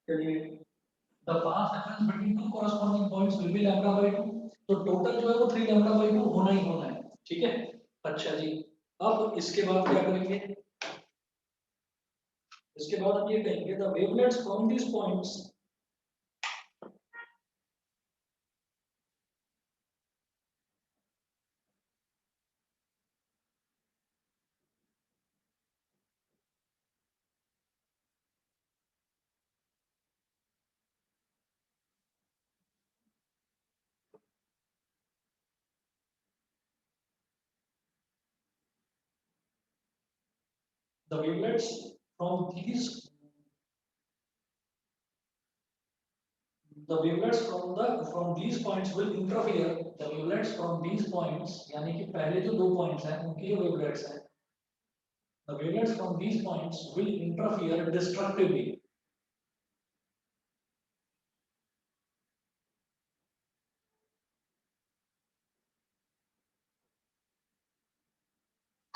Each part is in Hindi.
चलिए, the path difference between two corresponding points will be lambda by 2। तो टोटल जो है वो 3 लैम्डा बाय 2 होना ही होना है, ठीक है। अच्छा जी, अब इसके बाद क्या करेंगे? इसके बाद हम ये कहेंगे the wavelets from these points, the wavelets from these the wavelets from these points will interfere, the wavelets from these points यानी कि पहले जो दो पॉइंट्स हैं उनकी जो wavelets हैं, the wavelets from these points will interfere destructively,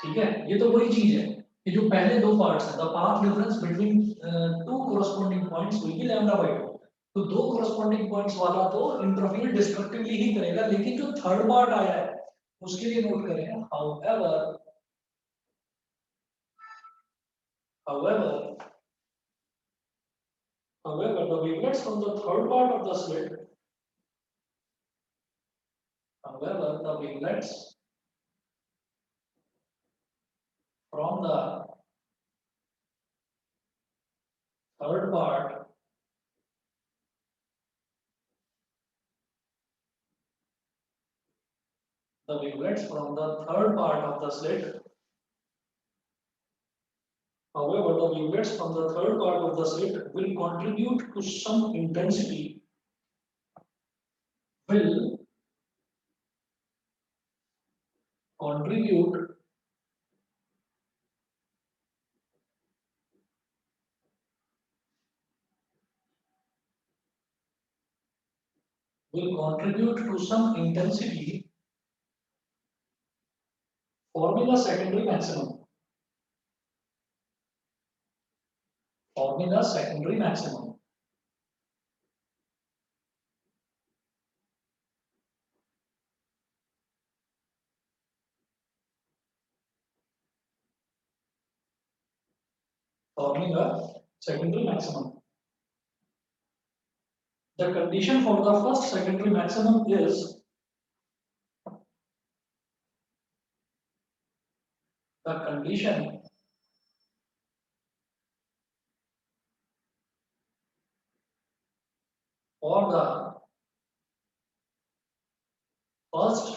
ठीक है। ये तो वही चीज है कि जो पहले दो पार्ट्स हैं, the path difference between two corresponding points will be lambda by 2। तो दो कोरस्पॉन्डिंग पॉइंट्स वाला तो इंटरफियर डिस्ट्रक्टिवली ही करेगा, लेकिन जो थर्ड पार्ट आया है उसके लिए नोट करें, however however the wavelets from the third part of the slit, however the wavelets from the third part the wavelets from the third part of the slit, however the wavelets from the third part of the slit will contribute to some intensity, will contribute will contribute to some intensity, forming a secondary maximum, forming a secondary maximum. Forming a secondary maximum. The condition for the first secondary maximum is the condition for the first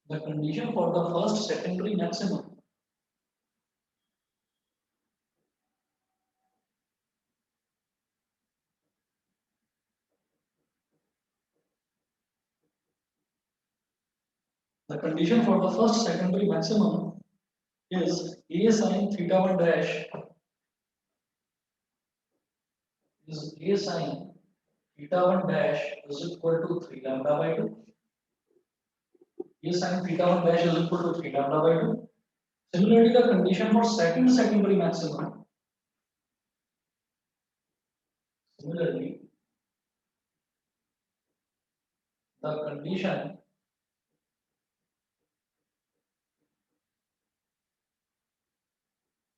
the condition for the first secondary maximum the condition for the first secondary maximum is a sin theta 1 dash is a sin theta 1 dash is equal to 3 lambda by 2. A sin theta 1 dash is equal to 3 lambda by 2. Similarly, the condition for second secondary maximum, similarly, the condition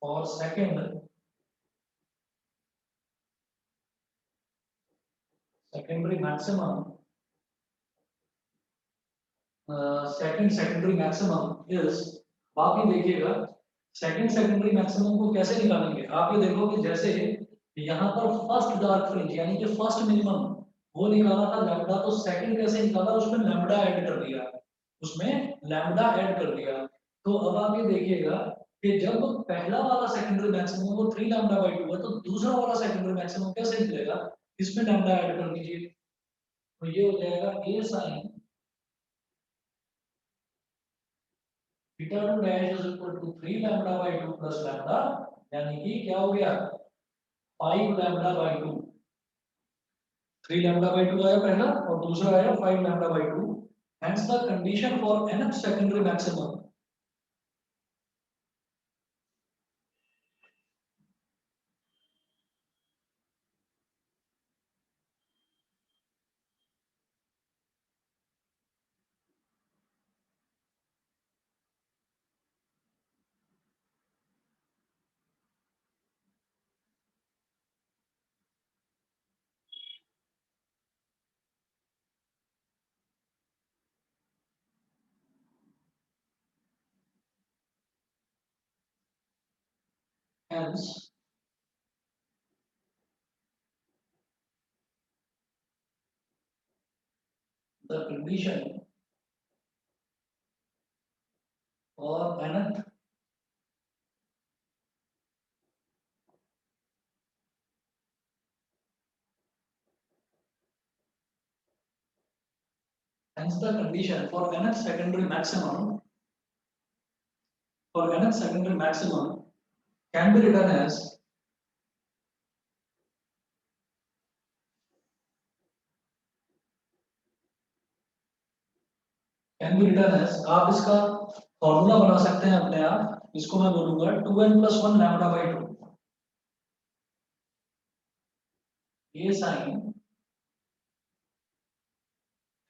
for secondary maximum, second secondary maximum is, आप ये देखिएगा सेकंड सेकेंडरी मैक्सिमम को कैसे निकालेंगे। आप ये देखो कि जैसे यहाँ पर फर्स्ट डार्क फ्रिंज यानी कि फर्स्ट मिनिमम वो निकाला था लैम्बडा, तो सेकंड कैसे निकाला, उसमें लैम्बडा ऐड कर दिया, उसमें लैम्बडा ऐड कर दिया। तो अब आप ये देखिएगा कि जब पहला वाला सेकेंडरी मैक्सिमम वो 3 लैम्बडा बाई 2 है, तो दूसरा वाला सेकेंडरी मैक्सिमम कैसे निकलेगा, इसमें लैम्बडा ऐड कर दीजिए। तो ये हो जाएगा a sine theta two dash is equal to 3 lambda by 2 plus lambda, यानी कि क्या हो गया 5 लैम्डा बाय 2। 3 लैम्डा बाय 2 आया पहला और दूसरा आया 5 lambda by 2। Hence the condition for nth secondary maximum hence the condition for nth hence the condition for nth secondary maximum can be written as आप इसका फॉर्मूला बना सकते हैं अपने आप। इसको मैं बोलूंगा 2n+1 lambda by 2 a sin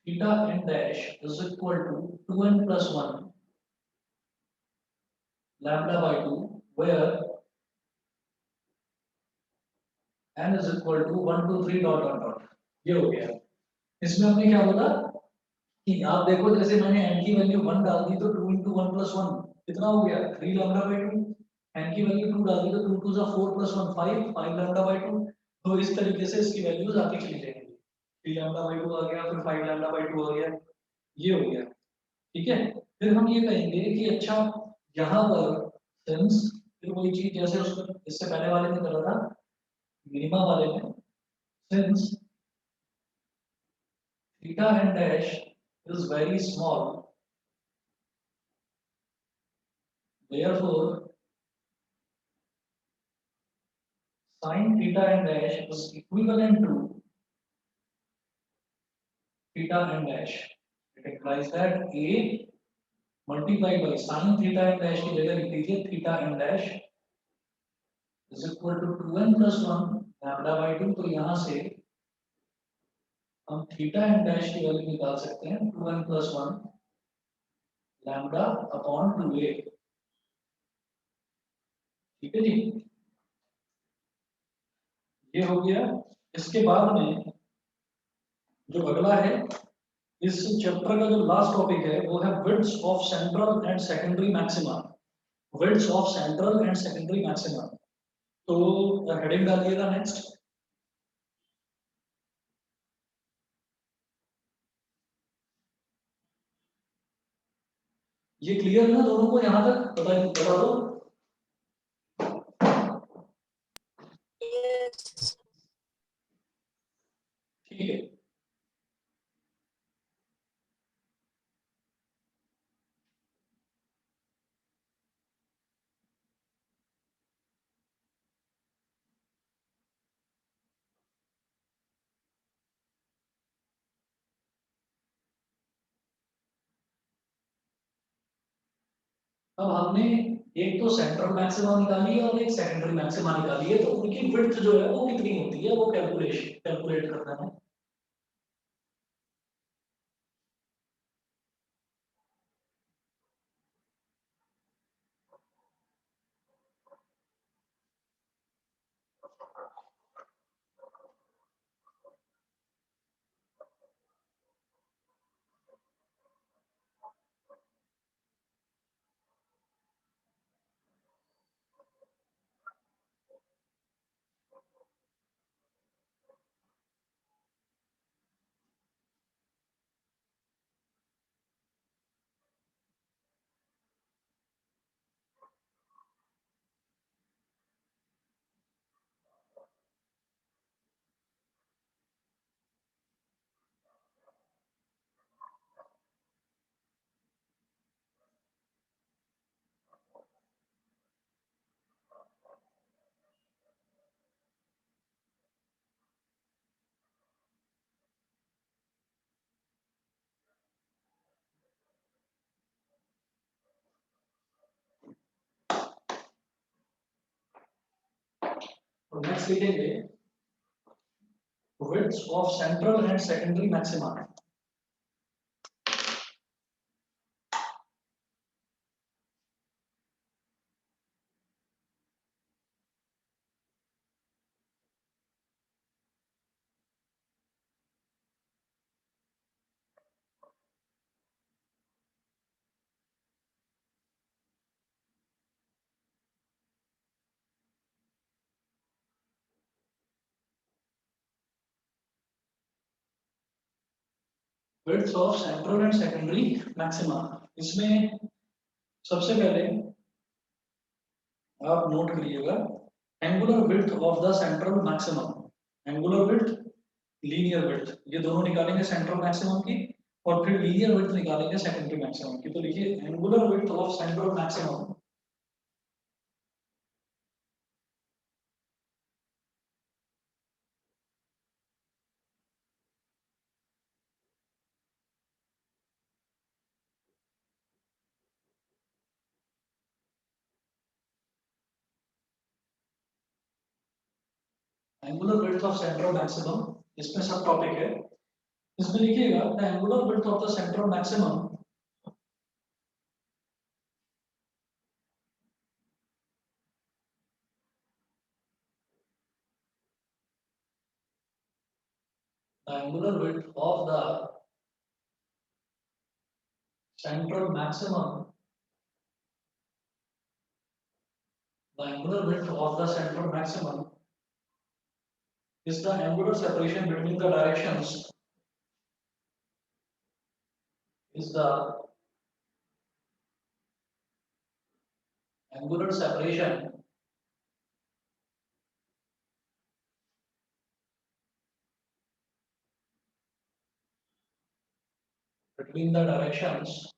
theta n dash is equal to 2n+1 lambda by 2 where n is equal to 1 2 3 dot dot dot. ये हो गया। इसमें हमने क्या बोला कि आप देखो जैसे मैंने n की वैल्यू 1 डाल दी तो 2 into 1 plus 1 कितना हो गया 3 लैम्डा बाय 2। n की वैल्यू 2 डाल दी तो 2 2 जा 4 plus 1 5 लैम्डा बाय 2। तो इस तरीके से इसकी वैल्यूज आती चली जाएंगी। 3 लैम्डा बाय 2 आ गया, फिर 5 लैम्डा बाय 2 आ गया। ये हो गया। ठीक है। फिर हम ये कहेंगे कि अच्छा यहाँ पर सिंस फिर वही चीज जैसे उसमें इससे पहले वाले में करा था मिनिमा वाले में, since theta n dash is very small, therefore sin theta n dash is equivalent to theta n dash. It implies that a multiplied by sin theta n dash की जगह लिख लीजिए theta n dash is equal to 2n plus 1 lambda by 2। तो यहाँ से हम थीटा एन डैश की वैल्यू निकाल सकते हैं 2n plus 1 lambda upon 2a। ठीक है जी, ये हो गया। इसके बाद में जो अगला है इस चैप्टर का जो लास्ट टॉपिक है वो है width of central and secondary maxima. Width of central and secondary maxima. तो हेडिंग डालिएगा नेक्स्ट। ये क्लियर है ना दोनों को यहाँ तक बता दो। ठीक है। अब हमने एक तो सेंट्रल मैक्सिमा निकाली है और एक सेकेंडरी मैक्सिमा निकाली है, तो उनकी विड्थ जो है वो कितनी होती है वो कैलकुलेट करना है। तो नेक्स्ट लिखेंगे width of central and secondary maxima. Width of central and secondary maxima, इसमें सबसे पहले आप नोट करिएगा angular width of the central maximum, angular width, linear width, ये दोनों निकालेंगे सेंट्रल मैक्सिमम की, और फिर लीनियर विड्थ निकालेंगे सेकेंडरी मैक्सिमम की। तो लिखिए angular width of central maximum angular width of central maximum, इसमें सब टॉपिक है। इसमें लिखिएगा the angular width of the central maximum the angular width of the central maximum, the angular width of the central maximum is the angular separation between the directions, is the angular separation between the directions,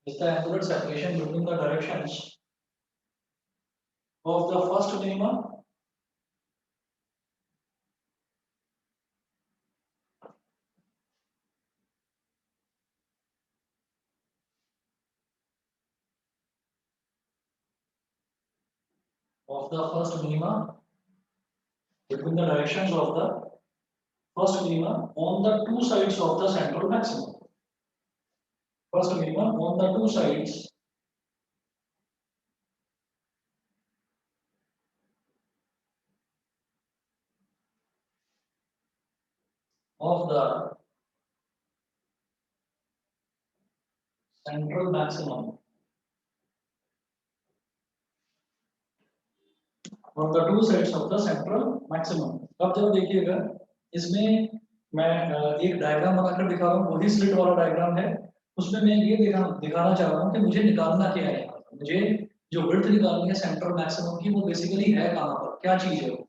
is the angular separation between the directions of the first minima of the first minima, between the directions of the first minima on the two sides of the central maximum. First minima on the two sides of the central maximum, on the two sides of the central maximum। अब जब देखिएगा इसमें मैं एक डायग्राम बनाकर दिखा रहा हूँ, वही स्लिट वाला डायग्राम है। उसमें मैं ये दिखाना चाह रहा हूँ कि मुझे निकालना क्या है, मुझे जो विड्थ निकालनी है सेंट्रल मैक्सिमम की, वो बेसिकली है कहाँ पर, क्या चीज है वो।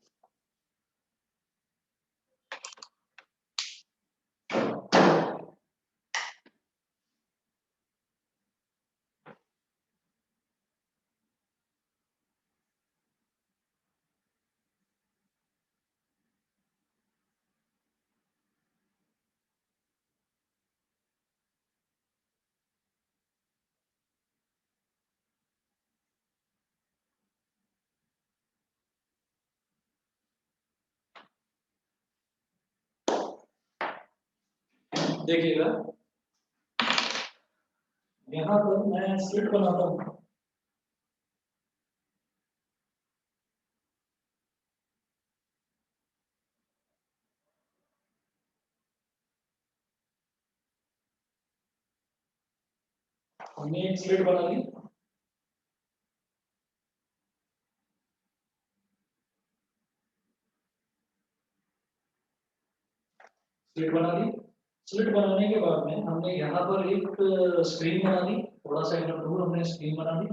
देखिएगा यहाँ पर मैं स्लिट बनाता हूँ, हमने एक स्लिट बना ली, स्लिट बना ली। स्लिट बनाने के बाद में हमने यहाँ पर एक स्क्रीन बना दी, थोड़ा सा इधर दूर हमने स्क्रीन बना दी,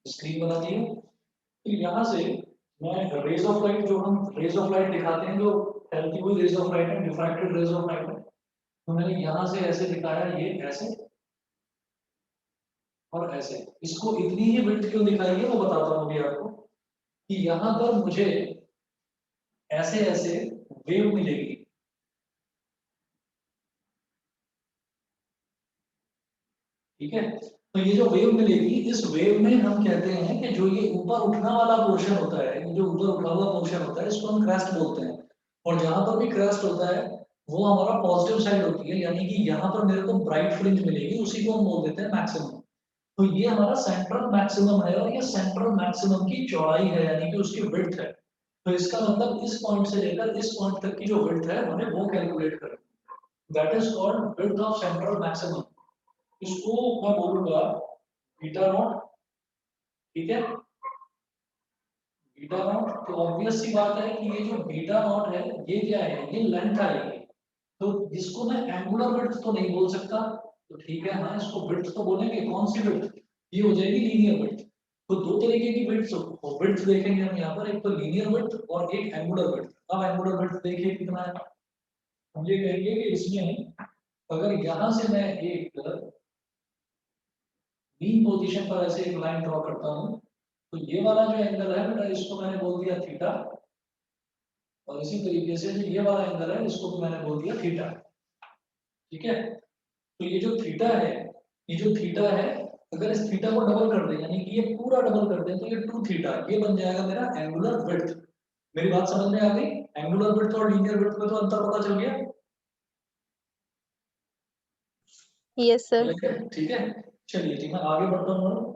स्क्रीन बना दी है। फिर यहाँ से मैं रेज ऑफ लाइट, जो हम रेज ऑफ लाइट दिखाते हैं, जो फैलती हुई रेज ऑफ लाइट है, डिफ्रैक्टेड रेज ऑफ लाइट है, तो मैंने यहाँ से ऐसे दिखाया, ये ऐसे और ऐसे। इसको इतनी ही विड्थ क्यों दिखाई है वो बताता हूँ अभी आपको, कि यहाँ पर मुझे ऐसे ऐसे वेव मिलेगी, ठीक है। तो ये जो वेव मिलेगी, इस वेव में हम कहते हैं कि जो ये ऊपर उठना वाला पोर्शन होता है, ये जो ऊपर उठा हुआ पोर्शन होता है, इसको हम क्रेस्ट बोलते हैं। और जहां पर भी क्रेस्ट होता है वो हमारा पॉजिटिव साइड होती है, यानी कि यहाँ पर मेरे को ब्राइट फ्रिंज मिलेगी, उसी को हम बोल देते हैं मैक्सिमम। तो ये हमारा सेंट्रल मैक्सिमम है, और ये सेंट्रल मैक्सिमम की चौड़ाई है, यानी कि उसकी विड्थ है। तो इसका मतलब इस पॉइंट से लेकर इस पॉइंट तक की जो विड्थ है हमें वो कैलकुलेट करनी है। That is called width of central maximum. इसको मैं बोलूंगा बीटा नॉट। ठीक है, बीटा नॉट। तो ऑब्वियस सी बात है कि ये जो बीटा नॉट है ये क्या है, ये लेंथ आएगी। तो इसको मैं एंगुलर विड्थ तो नहीं बोल सकता, तो ठीक है, हाँ इसको विड्थ तो बोलेंगे। कौन सी विड्थ? ये हो जाएगी लीनियर विड्थ। तो दो तरीके की विड्थ विड्थ देखेंगे हम यहाँ पर, एक तो लीनियर विड्थ और एक एंगुलर विड्थ। अब एंगुलर विड्थ देखिए कितना है। हम ये कहेंगे कि इसमें अगर यहाँ से मैं एक मीन पोजीशन पर ऐसे एक लाइन ड्रॉ करता हूँ, तो ये वाला जो एंगल है बेटा, इसको मैंने बोल दिया थीटा। और इसी तरीके से जो ये वाला एंगल है इसको भी मैंने बोल दिया थीटा। ठीक है, तो ये जो थीटा है, ये जो थीटा है, अगर इस थीटा को डबल कर दें, यानी कि ये पूरा डबल कर दें, तो ये 2 थीटा ये बन जाएगा मेरा एंगुलर विड्थ। मेरी बात समझ में आ गई? एंगुलर विड्थ और लीनियर विड्थ में तो अंतर पता चल गया। Yes sir. ठीक है, चलिए जी मैं आगे बढ़ता हूँ।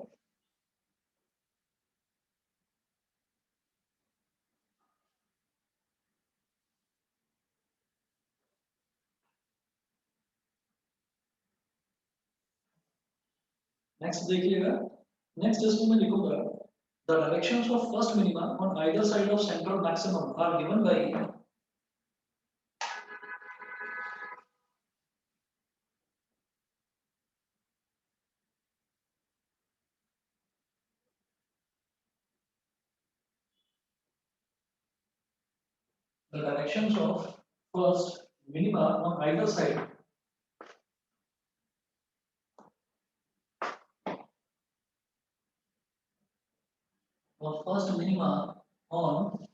नेक्स्ट देखिएगा, नेक्स्ट इसमें मैं लिखूंगा the directions of first minima on either side of central maximum are given by the directions of first minima on either side of first minima on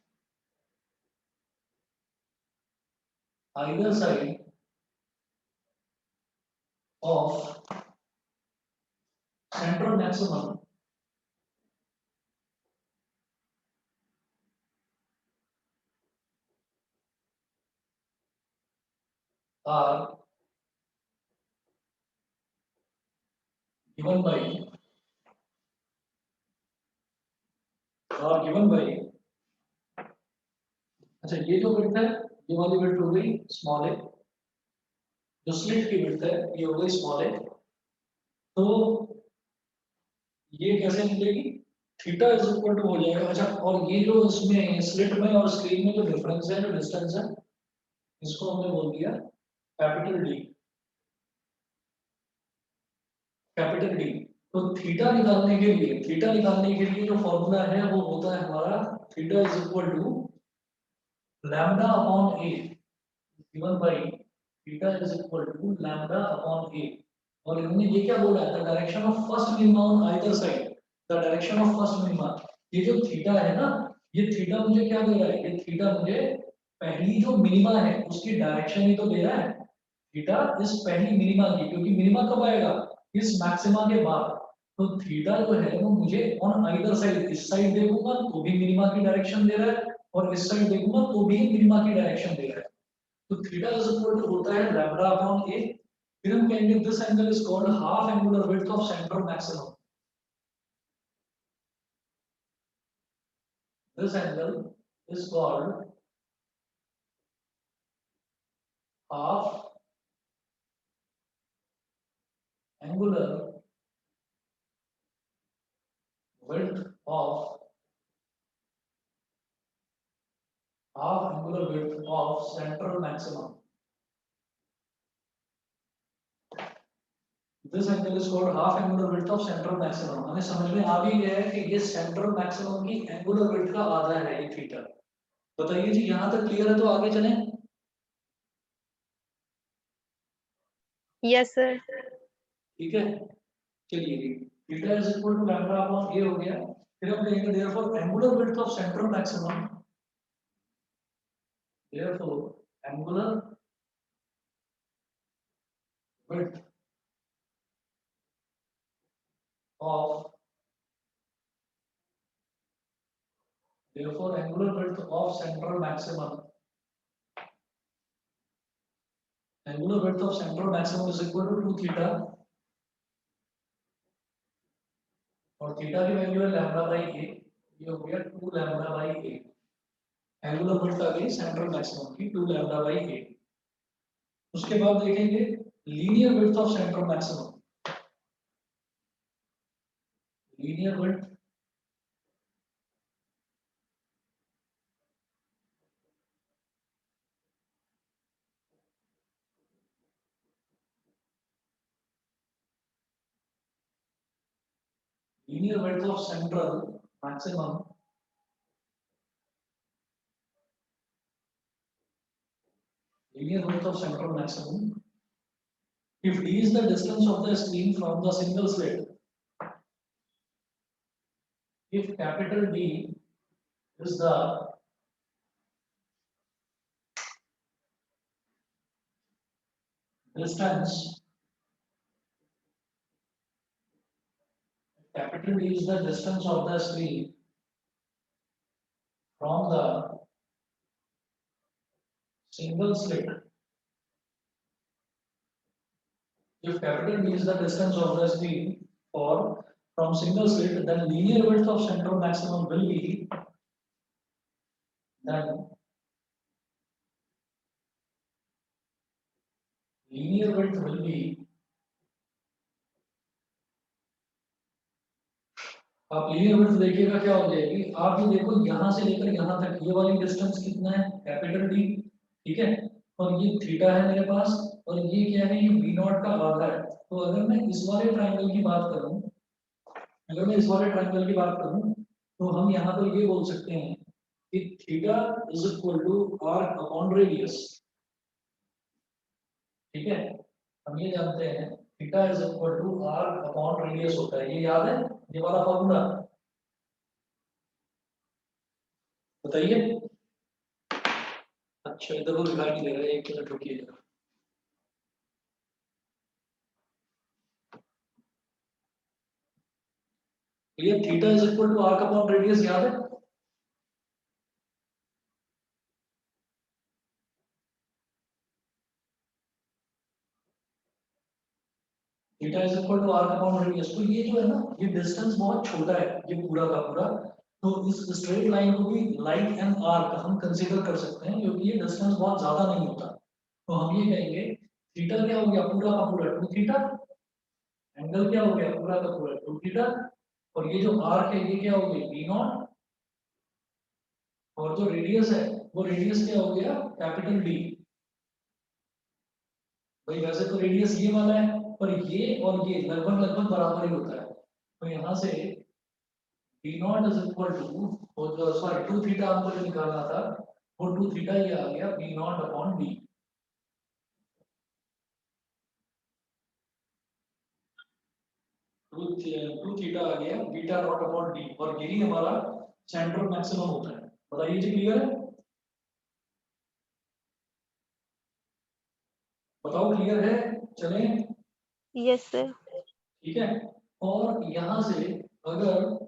either side of central maximum are given by अच्छा ये जो विड्थ है, ये वाली विड्थ हो गई स्मॉल ए, जो स्लिट की विड्थ है ये हो गई स्मॉल ए। तो ये कैसे मिलेगी? थीटा इज इक्वल टू हो जाएगा। अच्छा, और ये जो इसमें स्लिट में और स्क्रीन में जो डिफरेंस है, जो डिस्टेंस है, इसको हमने बोल दिया कैपिटल डी। Capital D. तो थीटा निकालने के लिए जो फॉर्मूला है वो होता है हमारा theta is equal to lambda upon a, given by theta is equal to lambda upon a. और इन्होंने ये क्या बोला है, the direction of first minima on either side, the direction of first minima. ये जो थीटा है ना, ये थीटा मुझे क्या दे रहा है, ये थीटा मुझे पहली जो मिनिमा है उसकी डायरेक्शन ही तो दे रहा है। थीटा इस पहली मिनिमा की, क्योंकि मिनिमा कब आएगा, इस मैक्सिमा के बाद। तो थीटा जो है वो मुझे ऑन आइदर साइड, इस साइड देखूंगा तो भी मिनिमा की डायरेक्शन दे रहा है, और इस साइड देखूंगा तो भी मिनिमा की डायरेक्शन दे रहा है। तो थीटा इज इक्वल टू होता है लैम्डा अपॉन ए। फिर हम कहेंगे this angle is called half angular width of central maximum. This angle is called half angular width of central maximum. This angle is called half angular width of central maximum. हमें समझ में आ भी गया है कि ये सेंट्रल मैक्सिमम की एंगुलर विड्थ का आधा है ये थीटा। बताइए जी, यहां तक क्लियर है? तो आगे चलें। Yes sir. ठीक है, चलिए theta is equal to lambda upon a हो गया। फिर हम कहेंगे therefore angular width of central maximum, therefore angular width of therefore angular width of central maximum is equal to 2 theta और थीटा की वैल्यू है लैम्डा बाई ए, ये हो गया 2 lambda by a. Angular width आ गई सेंट्रल मैक्सिमम की 2 लैम्डा बाई ए। उसके बाद देखेंगे linear width of central maximum. Linear width of central maximum if d is the distance of the screen from the single slit, if capital D is the distance, capital D is the distance of the screen from the single slit. If capital D is the distance of the screen or from single slit, then linear width of central maximum will be आप लीनियर विड्थ देखिएगा क्या हो जाएगी। आप ये देखो यहां से लेकर यहां तक ये वाली डिस्टेंस कितना है, कैपिटल डी, ठीक है, और ये थीटा है मेरे पास, और ये क्या है, ये बी नॉट का आधा है। तो अगर मैं इस वाले ट्रायंगल की बात करूं, तो हम यहाँ पर ये बोल सकते हैं कि theta is equal to arc upon radius, ठीक है। हम ये जानते हैं theta is equal to arc upon radius होता है, ये याद है ये वाला फॉर्मूला, बताइए। अच्छा इधर वो दिखाई नहीं दे रहा है, एक मिनट रुकिएगा। ये theta is equal to arc upon radius याद है? Theta is equal to arc upon radius. तो ये जो है ना, ये डिस्टेंस बहुत छोटा है, ये पूरा का पूरा, तो इस स्ट्रेट लाइन को भी लाइक एन आर्क हम कंसीडर कर सकते हैं, क्योंकि ये डिस्टेंस बहुत ज्यादा नहीं होता। तो हम ये कहेंगे थीटा क्या हो गया, पूरा का पूरा 2 थीटा, एंगल क्या हो गया, पूरा का पूरा 2 थीटा, और ये जो आर्क है ये क्या हो गया, बी नॉट, और जो रेडियस है वो रेडियस क्या हो गया, कैपिटल डी। भाई वैसे तो रेडियस ये वाला है, पर ये और ये लगभग लगभग बराबर ही होता है। तो यहाँ से B naught is equal to, और सॉरी 2 थीटा हमको जो निकालना था वो 2 थीटा ये आ गया B naught upon D. Two theta आ गया बीटा नॉट अपॉन डी, और यही हमारा सेंट्रल मैक्सिमम होता है। बताइए जी, क्लियर है? बताओ क्लियर है? चलें? Yes sir. ठीक है, और यहाँ से अगर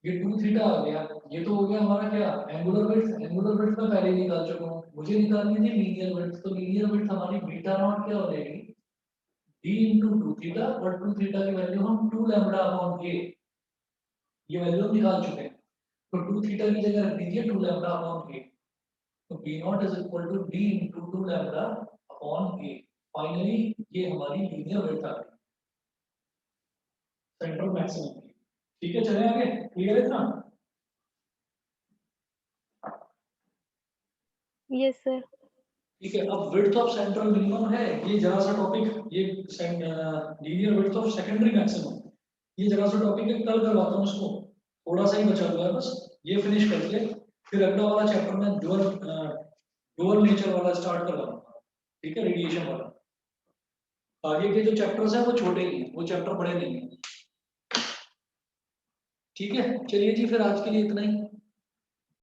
ये 2 थीटा आ गया, ये तो हो गया हमारा क्या, एंगुलर विड्थ। एंगुलर विड्थ में पहले ही निकाल चुका हूँ, मुझे निकालनी थी लीनियर विड्थ। तो लीनियर विड्थ हमारी बीटा नॉट क्या हो जाएगी, d इंटू 2 थीटा, और 2 थीटा की वैल्यू हम 2 लैम्डा अपॉन a, ये वैल्यू हम निकाल चुके हैं। तो 2 थीटा की जगह रख दीजिए 2 लैम्डा अपॉन a, तो b naught is equal to d into 2 lambda upon a। Finally ये हमारी लीनियर विड्थ आ गई सेंट्रल मैक्सिमम की। ठीक है, चले आगे, क्लियर है इतना? Yes sir. ठीक है, अब विड्थ ऑफ सेंट्रल मिनिमम है, ये जरा सा टॉपिक, ये linear width of secondary maximum, ये जरा सा टॉपिक है, कल करवाता हूँ इसको, थोड़ा सा ही बचा हुआ है बस, ये फिनिश करके फिर अगला वाला चैप्टर में ड्यूअल नेचर वाला स्टार्ट करवाऊंगा, ठीक है, रेडिएशन वाला। आगे के जो चैप्टर्स हैं वो छोटे ही हैं, वो चैप्टर बड़े नहीं है। ठीक है, चलिए जी, फिर आज के लिए इतना ही।